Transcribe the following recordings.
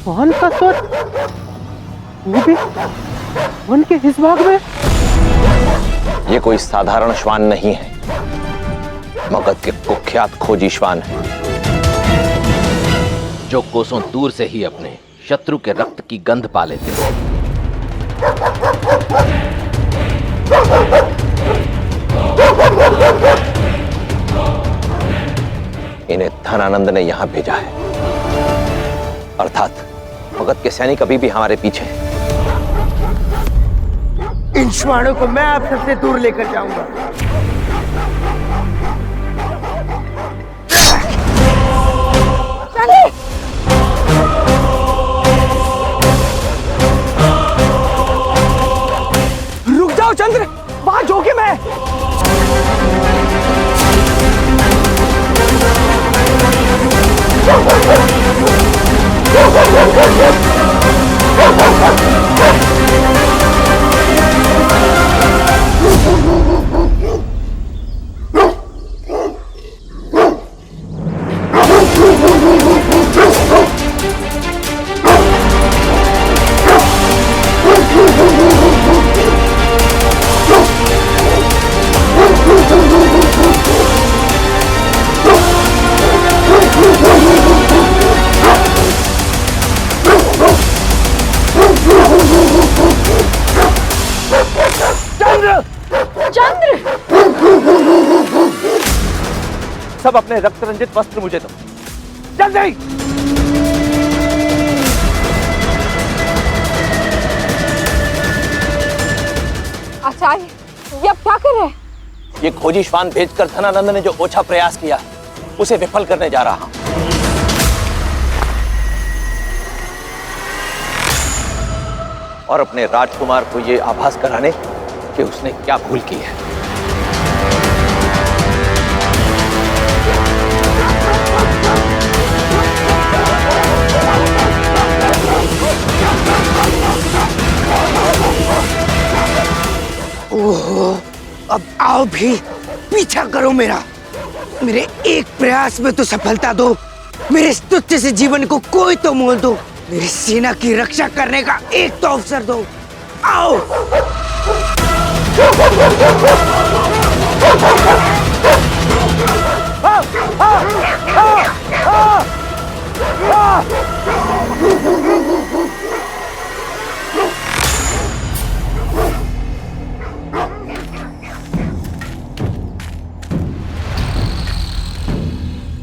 श्वान का स्वर, वो भी वन के इस भाग में। ये कोई साधारण श्वान नहीं है, मगध के कुख्यात खोजी श्वान है, जो कोसों दूर से ही अपने शत्रु के रक्त की गंध पा लेते हैं। इन्हें धनानंद ने यहां भेजा है, अर्थात मगध के सैनिक अभी भी हमारे पीछे हैं। इन श्वानों को मैं आप सबसे दूर लेकर जाऊंगा। रुक जाओ चंद्र, वहां जोखिम है। सब अपने रक्त रंजित वस्त्र मुझे दो, जल्दी। आचार्य, ये अब क्या कर रहे हैं? ये खोजी श्वान भेजकर धनानंद ने जो ओछा प्रयास किया, उसे विफल करने जा रहा हूं। और अपने राजकुमार को ये आभास कराने कि उसने क्या भूल की है। ओहो, अब आओ भी, पीछा करो मेरा। मेरे एक प्रयास में तो सफलता दो, मेरे तुच्छ से जीवन को कोई तो मोल दो, मेरी सेना की रक्षा करने का एक तो अवसर दो। आओ।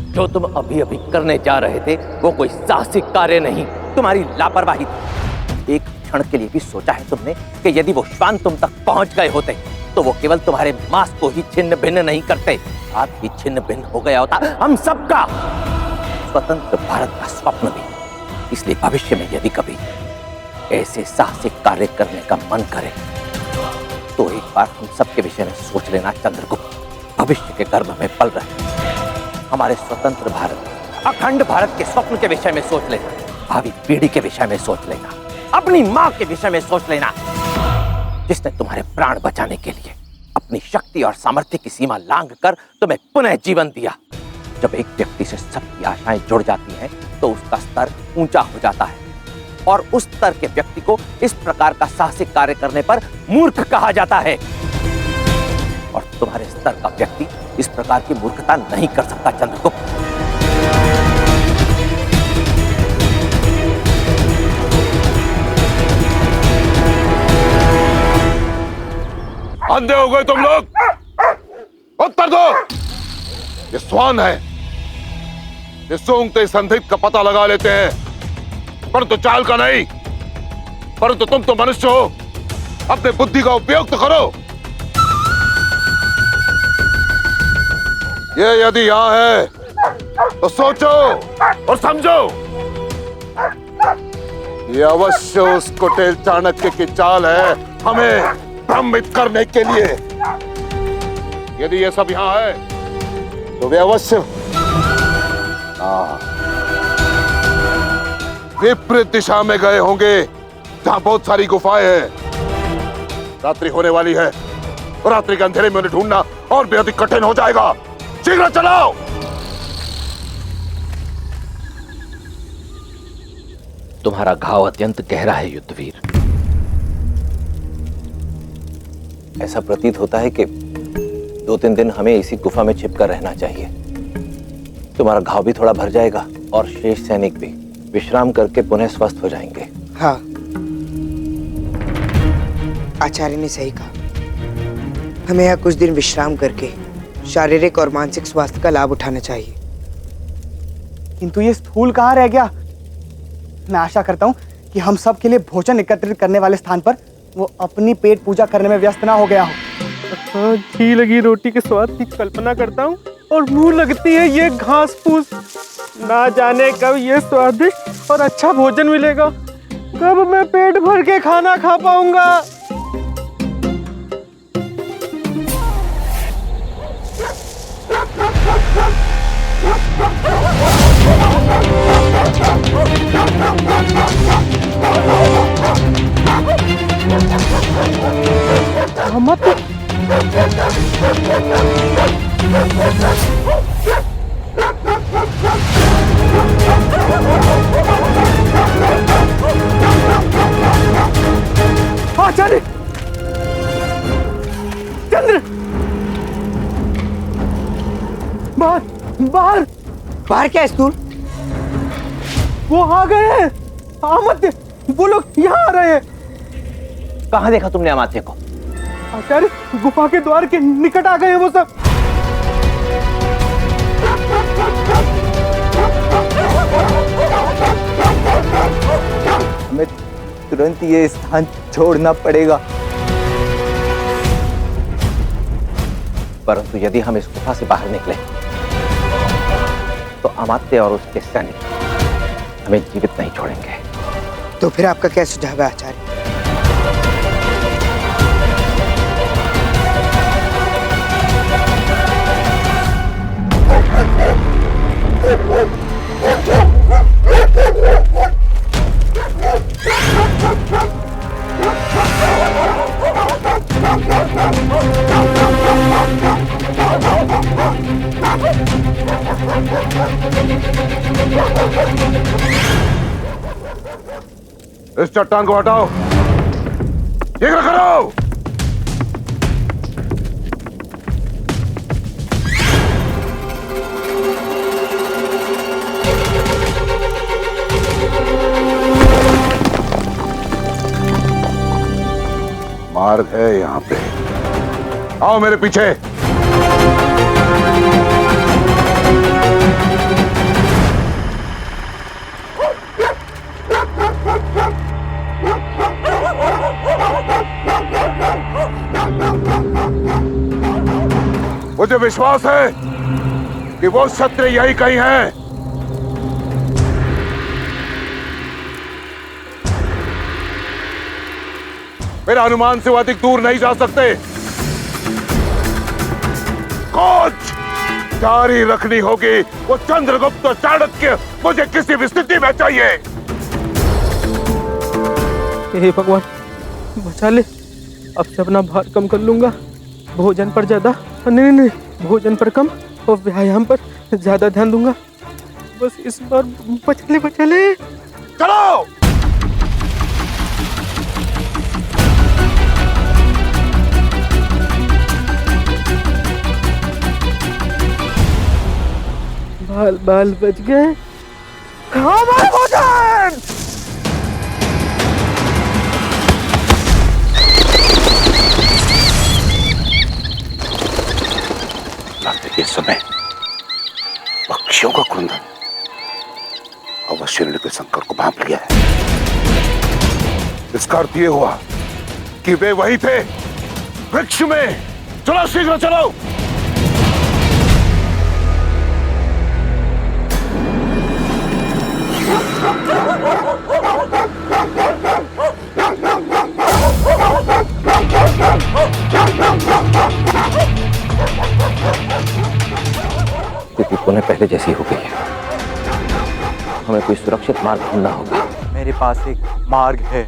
जो तुम अभी अभी करने जा रहे थे वो कोई साहसिक कार्य नहीं, तुम्हारी लापरवाही थी। एक क्षण के लिए भी सोचा है तुमने कि यदि वो श्वान तुम तक पहुंच गए होते तो वो केवल तुम्हारे मांस को ही छिन्न भिन्न नहीं करते, आप भी छिन्न भिन्न हो गया होता हम सबका स्वतंत्र भारत का स्वप्न भी। इसलिए भविष्य में यदि कभी ऐसे साहसिक कार्य करने का मन करे तो एक बार हम सबके विषय में सोच लेना चंद्रगुप्त। भविष्य के गर्भ में पल रहे हमारे स्वतंत्र भारत, अखंड भारत के स्वप्न के विषय में सोच लेना, भावी पीढ़ी के विषय में सोच लेना, अपनी मां के विषय में सोच लेना, जिसने तुम्हारे प्राण बचाने के लिए अपनी शक्ति और सामर्थ्य की सीमा लांघ कर तुम्हें पुनः जीवन दिया। जब एक व्यक्ति से सबकी आशाएं जुड़ जाती हैं तो उसका स्तर ऊंचा हो जाता है और उस स्तर के व्यक्ति को इस प्रकार का साहसिक कार्य करने पर मूर्ख कहा जाता है। और तुम्हारे स्तर का व्यक्ति इस प्रकार की मूर्खता नहीं कर सकता चंद्रगुप्त। अंधे हो गए तुम लोग? उत्तर दो। ये श्वान है, ये सूंघते संदिग्ध का पता लगा लेते हैं, परंतु चाल का नहीं। परंतु तुम तो मनुष्य हो, अपने बुद्धि का उपयोग तो करो। ये यदि यहां है तो सोचो और समझो, ये अवश्य उस कुटिल चाणक्य की चाल है हमें भ्रमित करने के लिए। यदि ये सब यहां है तो वे अवश्य विपरीत दिशा में गए होंगे जहां बहुत सारी गुफाएं हैं। रात्रि होने वाली है और रात्रि के अंधेरे में उन्हें ढूंढना और भी अधिक कठिन हो जाएगा। शीघ्र चलाओ। तुम्हारा घाव अत्यंत गहरा है युद्धवीर। ऐसा प्रतीत होता है कि 2-3 दिन हमें इसी गुफा में छिपकर रहना चाहिए। तुम्हारा घाव भी थोड़ा भर जाएगा और शेष सैनिक भी विश्राम करके पुनः स्वस्थ हो जाएंगे। हाँ, आचार्य ने सही कहा। हमें यहाँ कुछ दिन विश्राम करके शारीरिक और मानसिक स्वास्थ्य का लाभ उठाना चाहिए। किंतु ये स्थूल कहाँ रह गया? मैं आशा करता हूँ कि हम सब के लिए भोजन एकत्रित करने वाले स्थान पर वो अपनी पेट पूजा करने में व्यस्त ना हो गया हो। घी लगी रोटी के स्वाद की कल्पना करता हूँ और मुंह लगती है ये घास फूस। ना जाने कब ये स्वादिष्ट और अच्छा भोजन मिलेगा, कब मैं पेट भर के खाना खा पाऊंगा। मत आचार्य, चंद्र, बाहर बाहर बाहर क्या है स्थूल? वो आ गए हैं। अमात्य, वो लोग यहाँ आ रहे हैं। कहाँ देखा तुमने अमात्य को? आचार्य, गुफा के द्वार के निकट आ गए हैं वो सब। हमें तुरंत ये स्थान छोड़ना पड़ेगा। परंतु यदि हम इस गुफा से बाहर निकले तो अमात्य और उसके सैनिक हमें जीवित नहीं छोड़ेंगे। तो फिर आपका क्या सुझाव है आचार्य? इस चट्टान को हटाओ, ये करो। मार्ग है यहाँ पे, आओ मेरे पीछे। मुझे विश्वास है कि वो क्षत्रिय यही कहीं हैं। मेरा अनुमान से वो अधिक दूर नहीं जा सकते। कुछ जारी रखनी होगी। वो चंद्रगुप्त चाणक्य मुझे किसी भी स्थिति में चाहिए। हे भगवान, बचा ले। अब से अपना भार कम कर लूंगा। भोजन पर ज्यादा, नहीं, भोजन पर कम और व्यायाम पर ज्यादा ध्यान दूंगा। बस इस बार बचा ले। चलो। बाल बाल बच गए। हमारा भोजन। इस समय पक्षियों का क्रंदन अवश्य के शंकर को भांप लिया है। इसका अर्थ ये हुआ कि वे वही थे वृक्ष में। चलो शीघ्र चलो। स्थिति पुनः पहले जैसी हो गई है। हमें कोई सुरक्षित मार्ग ढूंढना होगा। मेरे पास एक मार्ग है।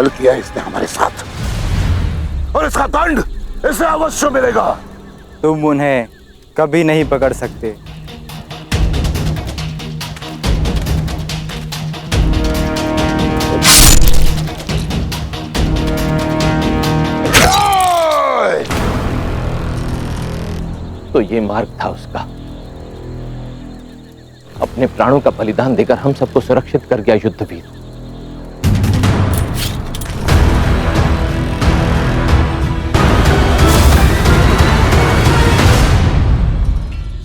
छल किया इसने हमारे साथ, और इसका दंड इसे अवश्य मिलेगा। तुम उन्हें कभी नहीं पकड़ सकते। तो ये मार्ग था उसका, अपने प्राणों का बलिदान देकर हम सबको सुरक्षित कर गया युद्धवीर।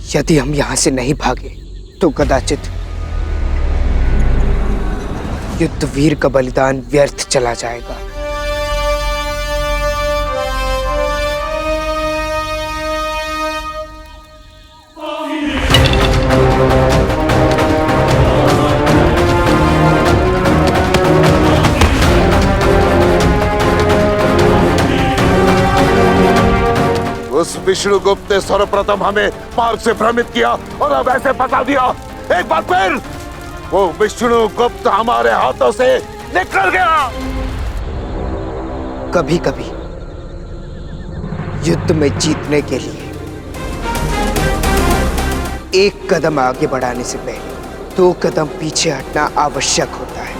यदि हम यहां से नहीं भागे तो कदाचित युद्धवीर का बलिदान व्यर्थ चला जाएगा। उस विष्णुगुप्त ने सर्वप्रथम हमें मार्ग से भ्रमित किया और अब ऐसे फंसा दिया। एक बार फिर वो विष्णुगुप्त हमारे हाथों से निकल गया। कभी कभी युद्ध में जीतने के लिए एक कदम आगे बढ़ाने से पहले 2 कदम पीछे हटना आवश्यक होता है।